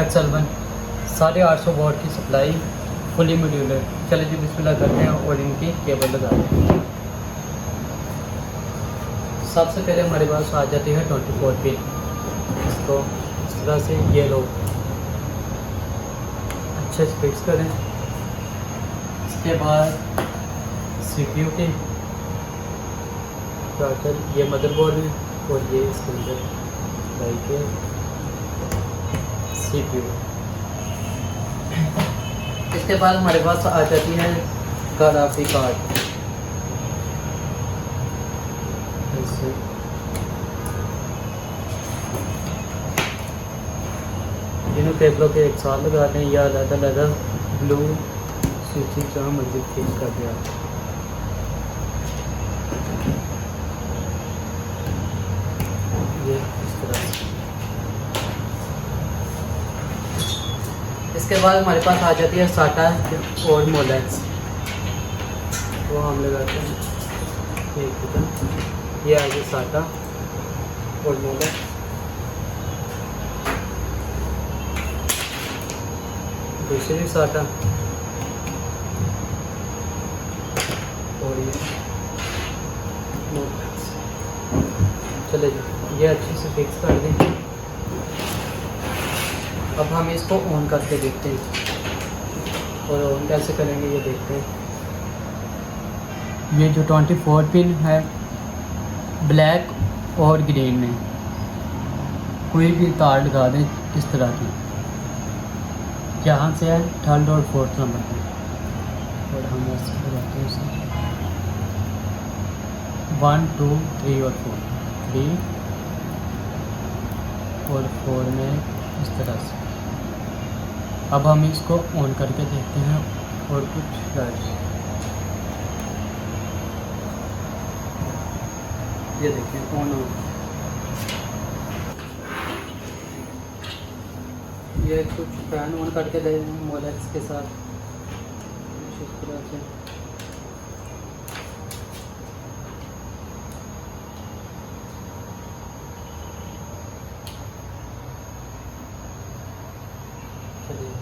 XL1 850 what की supply fully modular. चलिए जी बिस्मिल्लाह करते हैं और इनकी केबल लगाते हैं। सबसे पहले हमारे पास आ जाती है 24 पिन। इसको इस तरह से ये लो अच्छे से फिक्स करें। इसके बाद CPU की चार्जर, ये मदरबोर्ड है और ये इसके अंदर लाइक CPU। इसके बाद हमारे पास आ जाती है ग्राफिक कार्ड। जिन्होंने केबलों के एक साथ लगा दें या अलग ब्लू स्विचिंग जहाँ मर्जी फिक्स कर दिया। ये इस तरह से। इसके बाद हमारे पास आ जाती है साटा और मोलेक्स, वो हम लगाते हैं। ये आ गया साटा और मोलेक्स। दूसरी साटा और ये मोलेक्स। चले जी, ये अच्छे से फिक्स कर दें। अब हम इसको ऑन करके देखते हैं, और ऑन कैसे करेंगे ये देखते हैं। ये जो 24 पिन है ब्लैक और ग्रीन में, कोई भी तार लगा दें इस तरह की। यहाँ से है 3rd और 4th नंबर पे, और हम ऐसे लगाते हैं उसे 1 2 3 और 4, 3 और 4 में इस तरह से। अब हम इसको ऑन करके देखते हैं और कुछ ये देखिए ऑन हो। ये कुछ फैन ऑन करके दे मोलेक्स के साथ कुछ इस तरह से। चलिए